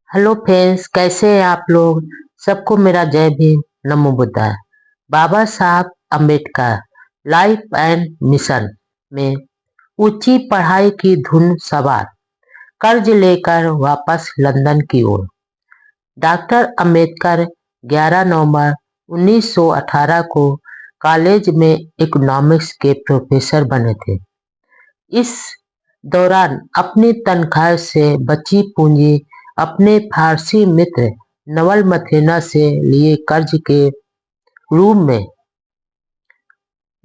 Hello friends, कैसे हैं आप लोग। सबको मेरा जय भीम, नमो बुद्धाय। बाबा Saheb Ambedkar life and mission में ऊंची पढ़ाई की धुन सवार, कर्ज लेकर वापस लंदन की ओर। डॉक्टर अम्बेडकर 11 नवंबर 1918 को कॉलेज में इकोनॉमिक्स के प्रोफेसर बने थे। इस दौरान अपनी तनख्वाह से बची पूंजी अपने फारसी मित्र नवल मथेना से लिए कर्ज के रूप में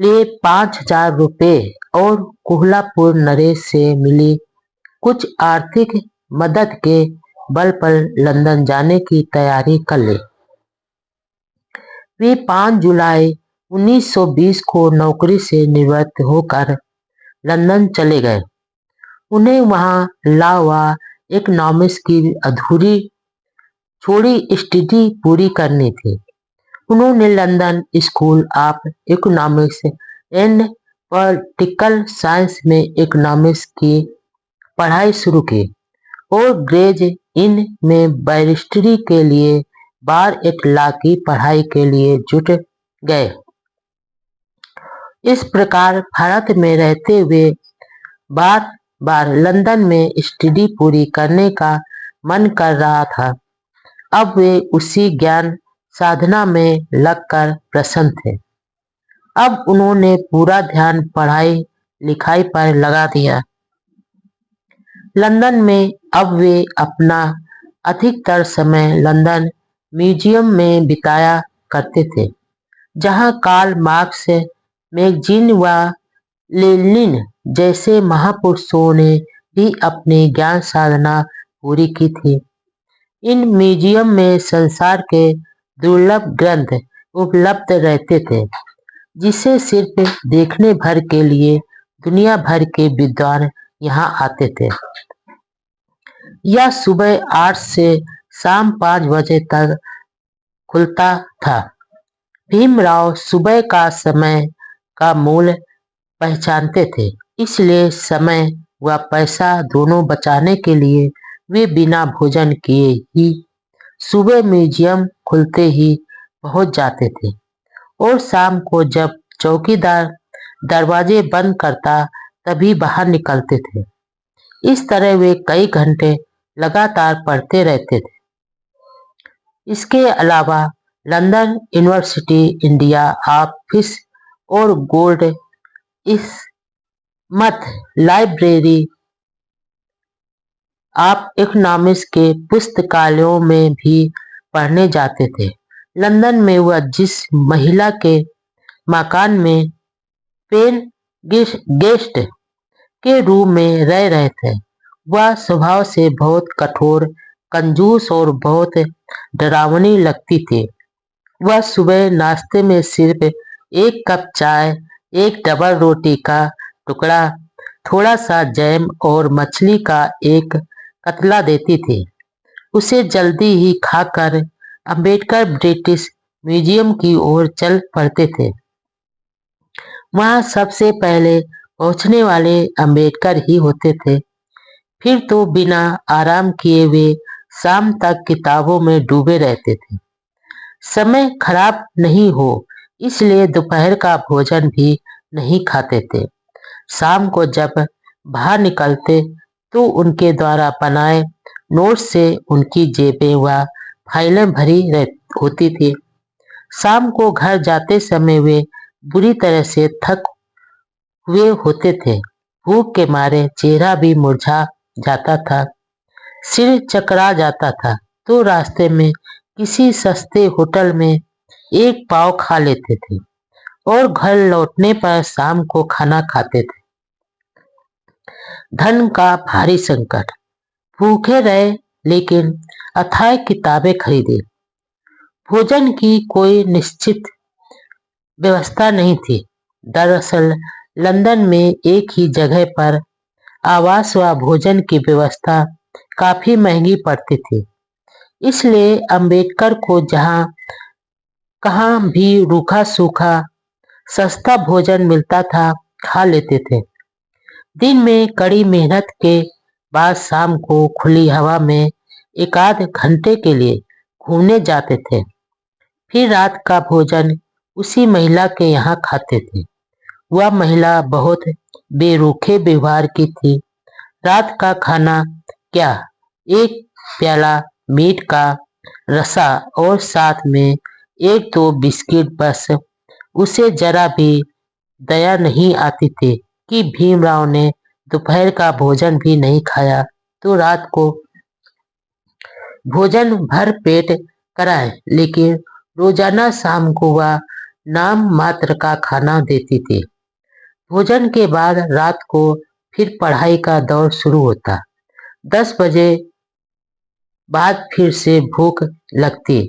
लिए 5,000 रुपये और कोल्हापुर नरेश से मिली कुछ आर्थिक मदद के बल पर लंदन जाने की तैयारी कर ली। वे 5 जुलाई 1920 को नौकरी से निवृत्त होकर लंदन चले गए। उन्हें वहां लॉ व इकोनॉमिक्स की अधूरी छोड़ी स्टडी पूरी करनी थी। उन्होंने London school of economics and political science में इकोनॉमिक्स की पढ़ाई शुरू की और ग्रेज इन में बैरिस्टरी के लिए बार एट लॉ की पढ़ाई के लिए जुट गए। इस प्रकार भारत में रहते हुए बार बार लंदन में स्टडी पूरी करने का मन कर रहा था। अब वे उसी ज्ञान साधना में लगकर प्रसन्न थे। अब उन्होंने पूरा ध्यान पढ़ाई लिखाई पर लगा दिया। लंदन में अब वे अपना अधिकतर समय लंदन म्यूजियम में बिताया करते थे, जहां कार्ल मार्क्स, मैगजीन व लेनिन जैसे महापुरुषों ने भी अपनी ज्ञान साधना पूरी की थी। इन म्यूजियम में संसार के दुर्लभ ग्रंथ उपलब्ध रहते थे, जिसे सिर्फ देखने भर के लिए दुनिया भर के विद्वान यहाँ आते थे। यह सुबह 8 से शाम 5 बजे तक खुलता था। भीमराव सुबह का समय का मूल्य पहचानते थे, इसलिए समय व पैसा दोनों बचाने के लिए वे बिना भोजन किए ही सुबह म्यूजियम खुलते ही पहुंच जाते थे और शाम को जब चौकीदार दरवाजे बंद करता तभी बाहर निकलते थे। इस तरह वे कई घंटे लगातार पढ़ते रहते थे। इसके अलावा लंदन यूनिवर्सिटी, इंडिया ऑफिस और gold Smith library of economics के पुस्तकालयों में भी पढ़ने जाते थे। लंदन में वह जिस महिला के मकान में पेन गेस्ट के रूप में रह रहे थे, वह स्वभाव से बहुत कठोर, कंजूस और बहुत डरावनी लगती थी। वह सुबह नाश्ते में सिर्फ 1 कप चाय, 1 डबल रोटी का टुकड़ा, थोड़ा सा जैम और मछली का एक कतला देती थी। उसे जल्दी ही खाकर अम्बेडकर ब्रिटिश म्यूजियम की ओर चल पड़ते थे। वहां सबसे पहले पहुंचने वाले अम्बेडकर ही होते थे। फिर तो बिना आराम किए वे शाम तक किताबों में डूबे रहते थे। समय खराब नहीं हो इसलिए दोपहर का भोजन भी नहीं खाते थे। शाम को जब बाहर निकलते तो उनके द्वारा बनाए नोट्स से उनकी जेबें व फाइलें भरी होती थी। शाम को घर जाते समय वे बुरी तरह से थक हुए होते थे। भूख के मारे चेहरा भी मुरझा जाता था, सिर चकरा जाता था, तो रास्ते में किसी सस्ते होटल में एक पाव खा लेते थे और घर लौटने पर शाम को खाना खाते थे। धन का भारी संकट। भूखे रहे लेकिन अथाह किताबें खरीदी। भोजन की कोई निश्चित व्यवस्था नहीं थी। दरअसल लंदन में एक ही जगह पर आवास व भोजन की व्यवस्था काफी महंगी पड़ती थी। इसलिए अम्बेडकर को जहां कहाँ भी रूखा सूखा सस्ता भोजन मिलता था, खा लेते थे। दिन में कड़ी मेहनत के बाद शाम को खुली हवा में एक आध घंटे के लिए घूमने जाते थे। फिर रात का भोजन उसी महिला के यहाँ खाते थे। वह महिला बहुत बेरुखे व्यवहार की थी। रात का खाना क्या, एक प्याला मीट का रसा और साथ में एक दो बिस्किट बस। उसे जरा भी दया नहीं आती थी कि भीमराव ने दोपहर का भोजन भी नहीं खाया तो रात को भोजन भर पेट कराए, लेकिन रोजाना शाम को वह नाम मात्र का खाना देती थी। भोजन के बाद रात को फिर पढ़ाई का दौर शुरू होता। 10 बजे बाद फिर से भूख लगती।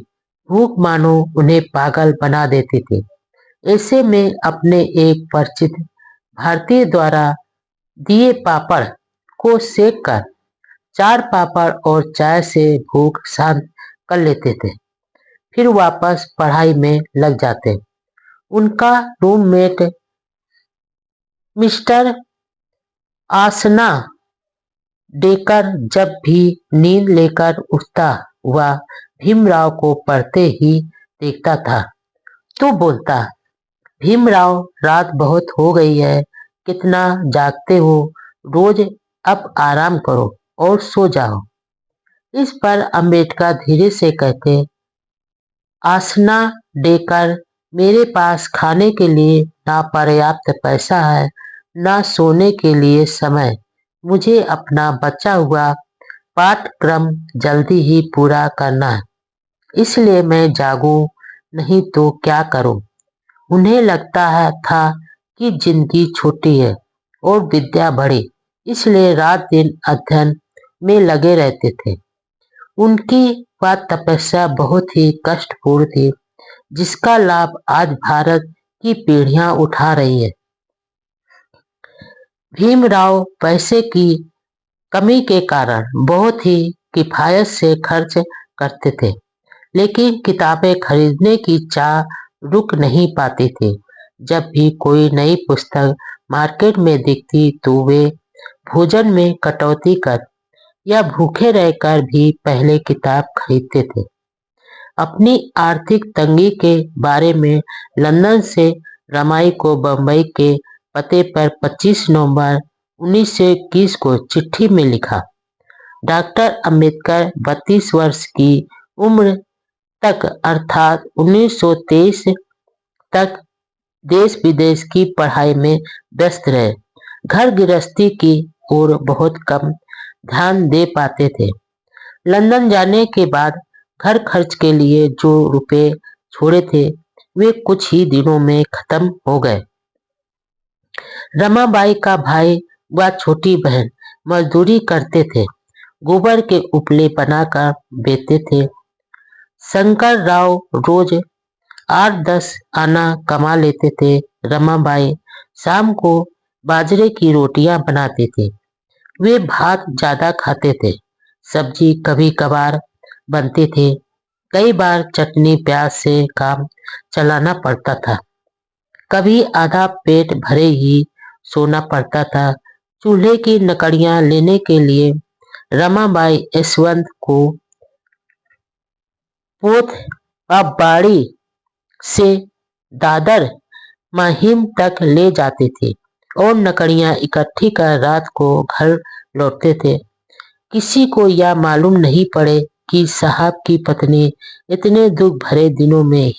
भूख मानो उन्हें पागल बना देती थी। ऐसे में अपने एक परिचित भारतीय द्वारा दिए पापड़ को सेक कर 4 पापड़ और चाय से भूख शांत कर लेते थे। फिर वापस पढ़ाई में लग जाते। उनका रूममेट मिस्टर आसना डेकर जब भी नींद लेकर उठता, वह भीमराव को पढ़ते ही देखता था तो बोलता, भीमराव रात बहुत हो गई है, कितना जागते हो रोज, अब आराम करो और सो जाओ। इस पर अम्बेडकर धीरे से कहते, आसना देकर मेरे पास खाने के लिए ना पर्याप्त पैसा है, ना सोने के लिए समय। मुझे अपना बचा हुआ पाठ्यक्रम जल्दी ही पूरा करना है, इसलिए मैं जागूं, नहीं तो क्या करूं। उन्हें लगता था कि जिंदगी छोटी है और विद्या बड़ी, इसलिए रात दिन अध्ययन में लगे रहते थे। उनकी वह तपस्या बहुत ही कष्टपूर्ण थी, जिसका लाभ आज भारत की पीढ़ियां उठा रही है। भीमराव पैसे की कमी के कारण बहुत ही किफायत से खर्च करते थे, लेकिन किताबें खरीदने की चाह रुक नहीं पाती थी। जब भी कोई नई पुस्तक मार्केट में दिखती तो वे भोजन में कटौती कर या भूखे रहकर भी पहले किताब खरीदते थे। अपनी आर्थिक तंगी के बारे में लंदन से रमाई को बंबई के पते पर 25 नवंबर 1921 को चिट्ठी में लिखा, डॉक्टर अंबेडकर 32 वर्ष की उम्र तक अर्थात 1923 तक देश विदेश की पढ़ाई में व्यस्त रहे। घर गृहस्थी की ओर बहुत कम ध्यान दे पाते थे। लंदन जाने के बाद घर खर्च के लिए जो रुपए छोड़े थे वे कुछ ही दिनों में खत्म हो गए। रमाबाई का भाई व छोटी बहन मजदूरी करते थे, गोबर के उपले बनाकर बेचते थे। शंकर राव रोज 8-10 आना कमा लेते थे। रमाबाई शाम को बाजरे की रोटियां बनाती थी। वे भात ज्यादा खाते थे। सब्जी कभी कभार बनती थी। कई बार चटनी प्याज से काम चलाना पड़ता था। कभी आधा पेट भरे ही सोना पड़ता था। चूल्हे की लकड़ियां लेने के लिए रमाबाई यशवंत को पोथ बाड़ी से दादर महिम तक ले जाते थे और लकड़ियां इकट्ठी कर रात को घर लौटते थे। किसी को यह मालूम नहीं पड़े कि साहब की पत्नी इतने दुख भरे दिनों में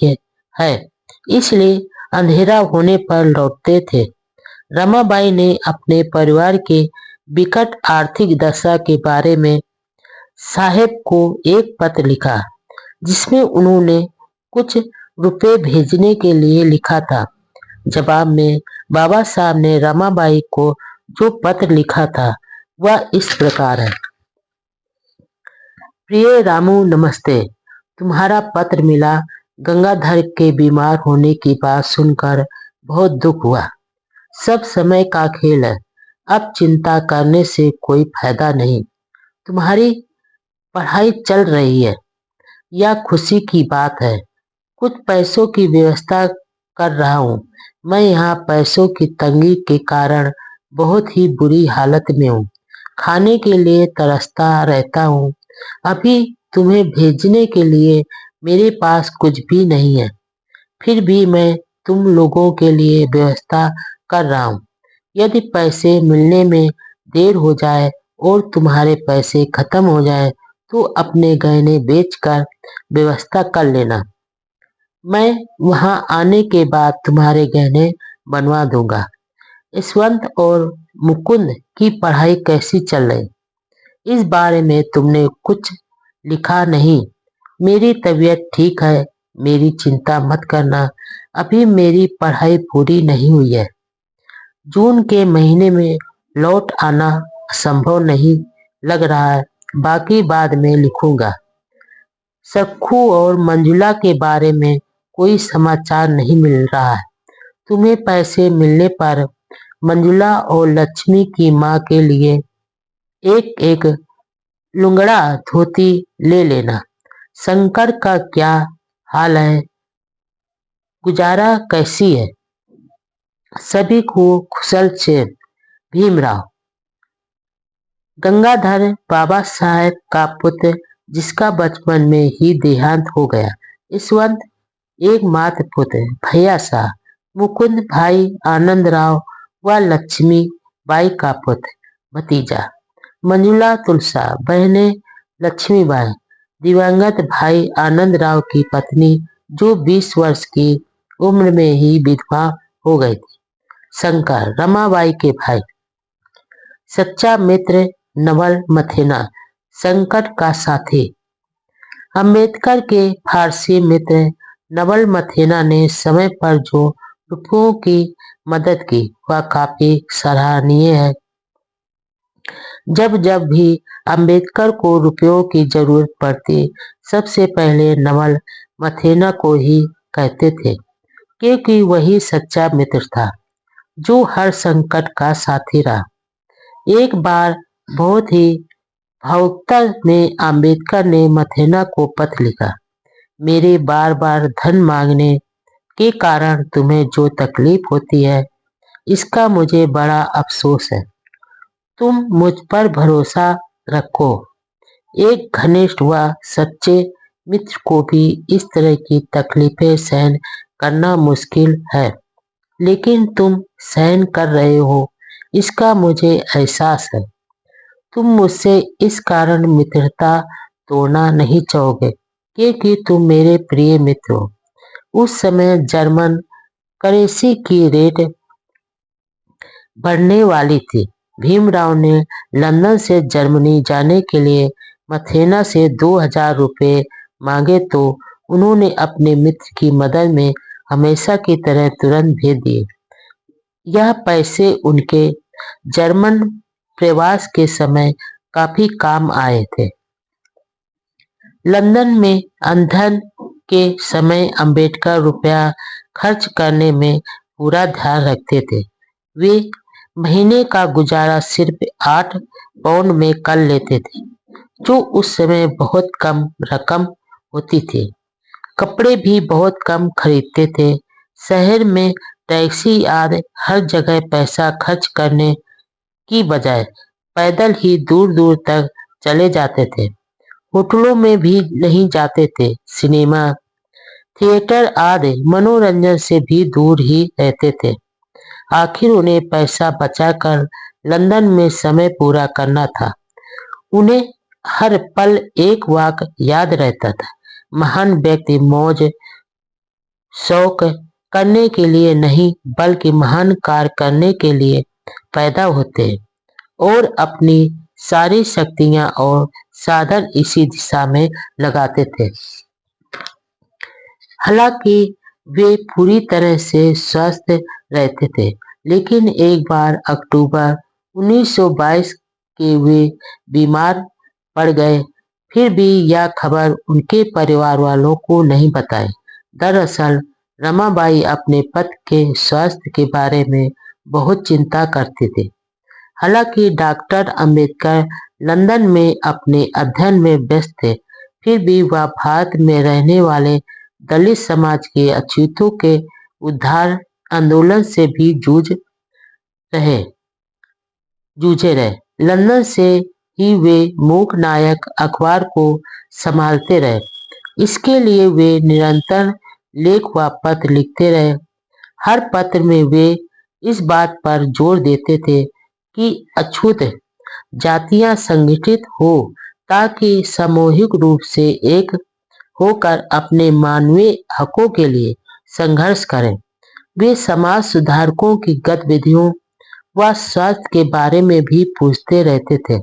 है, इसलिए अंधेरा होने पर लौटते थे। रमाबाई ने अपने परिवार के विकट आर्थिक दशा के बारे में साहेब को एक पत्र लिखा, जिसमें उन्होंने कुछ रुपए भेजने के लिए लिखा था। जवाब में बाबा साहब ने रमाबाई को जो पत्र लिखा था वह इस प्रकार है। प्रिय रामू, नमस्ते। तुम्हारा पत्र मिला। गंगाधर के बीमार होने की बात सुनकर बहुत दुख हुआ। सब समय का खेल है, अब चिंता करने से कोई फायदा नहीं। तुम्हारी पढ़ाई चल रही है, यह खुशी की बात है। कुछ पैसों की व्यवस्था कर रहा हूँ। मैं यहाँ पैसों की तंगी के कारण बहुत ही बुरी हालत में हूँ। खाने के लिए तरसता रहता हूँ। अभी तुम्हें भेजने के लिए मेरे पास कुछ भी नहीं है, फिर भी मैं तुम लोगों के लिए व्यवस्था कर रहा हूँ। यदि पैसे मिलने में देर हो जाए और तुम्हारे पैसे खत्म हो जाए तो अपने गहने बेचकर व्यवस्था कर लेना। मैं वहां आने के बाद तुम्हारे गहने बनवा दूंगा। यशवंत और मुकुंद की पढ़ाई कैसी चल रही? इस बारे में तुमने कुछ लिखा नहीं। मेरी तबीयत ठीक है, मेरी चिंता मत करना। अभी मेरी पढ़ाई पूरी नहीं हुई है। जून के महीने में लौट आना संभव नहीं लग रहा है, बाकी बाद में लिखूंगा। सक्खू और मंजुला के बारे में कोई समाचार नहीं मिल रहा है। तुम्हें पैसे मिलने पर मंजुला और लक्ष्मी की माँ के लिए एक एक लुंगड़ा धोती ले लेना। शंकर का क्या हाल है? गुजारा कैसी है? सभी को कुशल से भीमराव। गंगाधर बाबा साहेब का पुत्र, जिसका बचपन में ही देहांत हो गया। यशवंत एकमात्र पुत्र भैया साहब, मुकुंद भाई आनंदराव व लक्ष्मी बाई का पुत्र भतीजा, मंजुला तुलसा बहने लक्ष्मीबाई, दिवंगत भाई आनंदराव की पत्नी जो 20 वर्ष की उम्र में ही विधवा हो गई थी, शंकर रमाबाई के भाई, सच्चा मित्र नवल मथेना, संकट का साथी। अंबेडकर के फारसी मित्र नवल मथेना ने समय पर जो रुपयों की मदद की वह काफी सराहनीय है। जब जब भी अंबेडकर को रुपयों की जरूरत पड़ती, सबसे पहले नवल मथेना को ही कहते थे, क्योंकि वही सच्चा मित्र था जो हर संकट का साथी रहा। एक बार बहुत ही भावुकता में अंबेडकर ने मथेना को पत्र लिखा। मेरे बार बार धन मांगने के कारण तुम्हें जो तकलीफ होती है, इसका मुझे बड़ा अफसोस है। तुम मुझ पर भरोसा रखो। एक घनिष्ठ व सच्चे मित्र को भी इस तरह की तकलीफें सहन करना मुश्किल है, लेकिन तुम सहन कर रहे हो, इसका मुझे एहसास है। तुम मुझसे इस कारण मित्रता तोड़ना नहीं चाहोगे, क्योंकि तुम मेरे प्रिय मित्र हो। उस समय जर्मन करेंसी की रेट बढ़ने वाली थी। भीमराव ने लंदन से जर्मनी जाने के लिए मथेना से 2000 रुपये मांगे तो उन्होंने अपने मित्र की मदद में हमेशा की तरह तुरंत भेज दिए। यह पैसे उनके जर्मन प्रवास के समय काफी काम आए थे। लंदन में अंधन के समय अंबेडकर रुपया खर्च करने में पूरा ध्यान रखते थे। वे महीने का गुजारा सिर्फ 8 पाउंड में कर लेते थे, जो उस समय बहुत कम रकम होती थी। कपड़े भी बहुत कम खरीदते थे। शहर में टैक्सी आदि हर जगह पैसा खर्च करने की बजाय पैदल ही दूर दूर तक चले जाते थे। होटलों में भी नहीं जाते थे। सिनेमा, थिएटर आदि मनोरंजन से भी दूर ही रहते थे। आखिर उन्हें पैसा बचाकर लंदन में समय पूरा करना था। उन्हें हर पल एक वाक्य याद रहता था, महान व्यक्ति मौज शौक करने के लिए नहीं बल्कि महान कार्य करने के लिए पैदा होते हैं और अपनी सारी शक्तियां और साधन इसी दिशा में लगाते थे। हालांकि वे पूरी तरह से स्वस्थ रहते थे, लेकिन एक बार अक्टूबर 1922 के वे बीमार पड़ गए। फिर भी यह खबर उनके परिवार वालों को नहीं बताई। दरअसल रमाबाई अपने पति के स्वास्थ्य के बारे में बहुत चिंता करती थी। हालांकि डॉक्टर अंबेडकर लंदन में अपने अध्ययन में व्यस्त थे, फिर भी वह भारत में रहने वाले दलित समाज के अछूतों के उद्धार आंदोलन से भी जूझे रहे। लंदन से ही वे मूक नायक अखबार को संभालते रहे। इसके लिए वे निरंतर लेख व पत्र लिखते रहे। हर पत्र में वे इस बात पर जोर देते थे कि अछूत जातियां संगठित हो ताकि सामूहिक रूप से एक होकर अपने मानवीय हकों के लिए संघर्ष करें। वे समाज सुधारकों की गतिविधियों व स्वास्थ्य के बारे में भी पूछते रहते थे।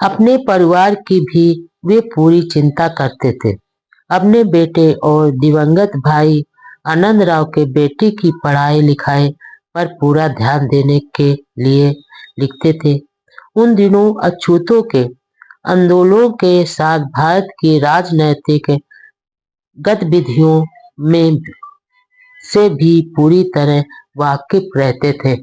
अपने परिवार की भी वे पूरी चिंता करते थे। अपने बेटे और दिवंगत भाई आनंदराव के बेटे की पढ़ाई लिखाई पर पूरा ध्यान देने के लिए लिखते थे। उन दिनों अछूतों के आंदोलनों के साथ भारत की राजनैतिक गतिविधियों में से भी पूरी तरह वाकिफ रहते थे।